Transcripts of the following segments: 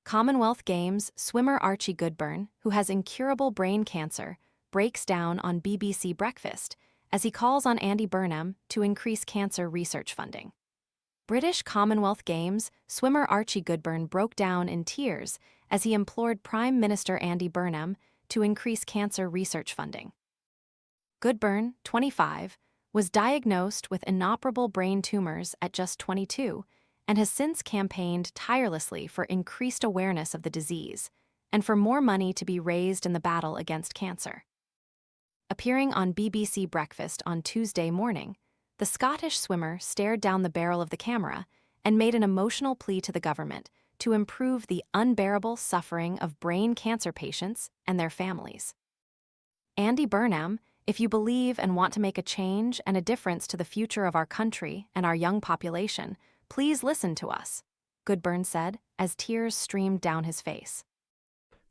Commonwealth Games swimmer Archie Goodburn, who has incurable brain cancer, breaks down on BBC Breakfast as he calls on Andy Burnham to increase cancer research funding. British Commonwealth Games swimmer Archie Goodburn broke down in tears as he implored Prime Minister Andy Burnham to increase cancer research funding. Goodburn, 25, was diagnosed with inoperable brain tumors at just 22 and has since campaigned tirelessly for increased awareness of the disease and for more money to be raised in the battle against cancer. Appearing on BBC Breakfast on Tuesday morning, the Scottish swimmer stared down the barrel of the camera and made an emotional plea to the government to improve the unbearable suffering of brain cancer patients and their families. Andy Burnham, if you believe and want to make a change and a difference to the future of our country and our young population, please listen to us, Goodburn said as tears streamed down his face.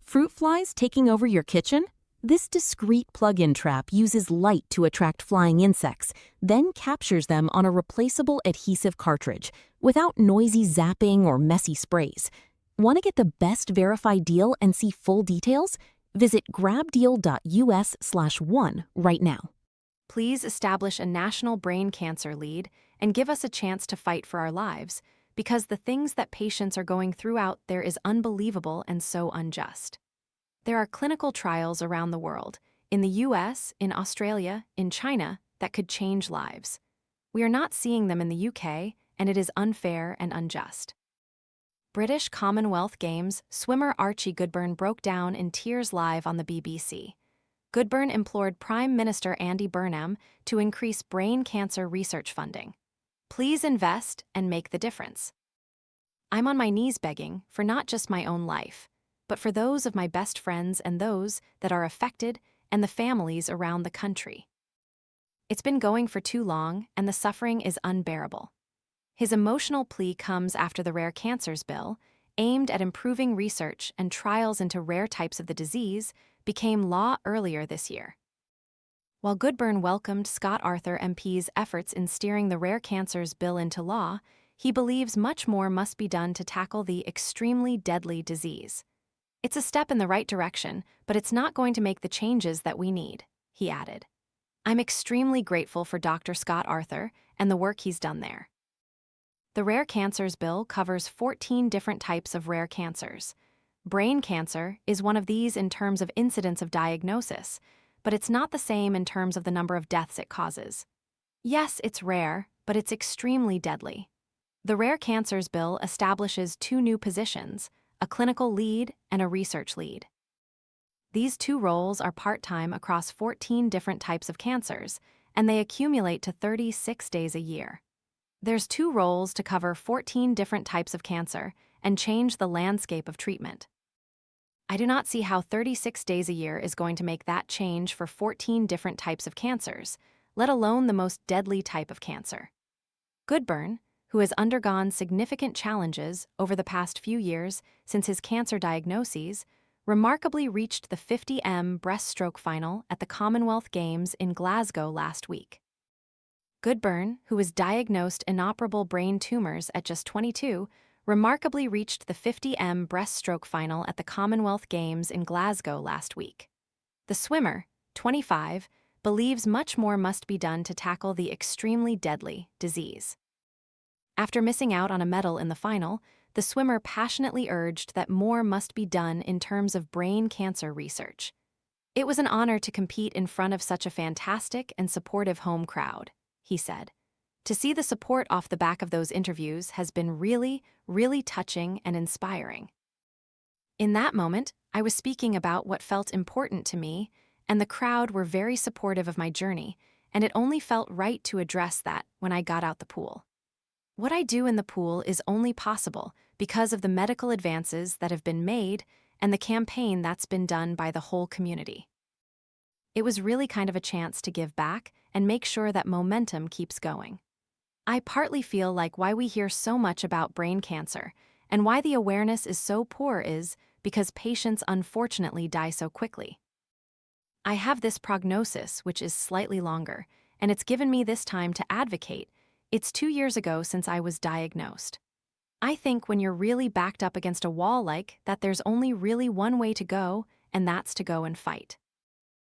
Fruit flies taking over your kitchen? This discreet plug-in trap uses light to attract flying insects, then captures them on a replaceable adhesive cartridge without noisy zapping or messy sprays. Want to get the best verified deal and see full details? Visit grabdeal.us/one right now. Please establish a national brain cancer lead and give us a chance to fight for our lives, because the things that patients are going through out there is unbelievable and so unjust. There are clinical trials around the world, in the US, in Australia, in China, that could change lives. We are not seeing them in the UK, and it is unfair and unjust. British Commonwealth Games swimmer Archie Goodburn broke down in tears live on the BBC. Goodburn implored Prime Minister Andy Burnham to increase brain cancer research funding. Please invest and make the difference. I'm on my knees begging for not just my own life, but for those of my best friends and those that are affected and the families around the country. It's been going for too long, and the suffering is unbearable. His emotional plea comes after the Rare Cancers Bill, aimed at improving research and trials into rare types of the disease, became law earlier this year. While Goodburn welcomed Scott Arthur MP's efforts in steering the Rare Cancers Bill into law, he believes much more must be done to tackle the extremely deadly disease. It's a step in the right direction, but it's not going to make the changes that we need, he added. I'm extremely grateful for Dr. Scott Arthur and the work he's done there. The Rare Cancers Bill covers 14 different types of rare cancers. Brain cancer is one of these in terms of incidence of diagnosis, but it's not the same in terms of the number of deaths it causes. Yes, it's rare, but it's extremely deadly. The Rare Cancers Bill establishes two new positions, a clinical lead and a research lead. These two roles are part-time across 14 different types of cancers, and they accumulate to 36 days a year. There's two roles to cover 14 different types of cancer and change the landscape of treatment. I do not see how 36 days a year is going to make that change for 14 different types of cancers, let alone the most deadly type of cancer. Goodburn, who has undergone significant challenges over the past few years since his cancer diagnoses, remarkably reached the 50m breaststroke final at the Commonwealth Games in Glasgow last week. Goodburn, who was diagnosed inoperable brain tumors at just 22, remarkably reached the 50m breaststroke final at the Commonwealth Games in Glasgow last week. The swimmer, 25, believes much more must be done to tackle the extremely deadly disease. After missing out on a medal in the final, the swimmer passionately urged that more must be done in terms of brain cancer research. It was an honor to compete in front of such a fantastic and supportive home crowd, he said. To see the support off the back of those interviews has been really, really touching and inspiring. In that moment, I was speaking about what felt important to me, and the crowd were very supportive of my journey, and it only felt right to address that when I got out the pool. What I do in the pool is only possible because of the medical advances that have been made and the campaign that's been done by the whole community. It was really kind of a chance to give back and make sure that momentum keeps going. I partly feel like why we hear so much about brain cancer and why the awareness is so poor is because patients unfortunately die so quickly. I have this prognosis, which is slightly longer, and it's given me this time to advocate. It's 2 years ago since I was diagnosed. I think when you're really backed up against a wall like that, there's only really one way to go, and that's to go and fight.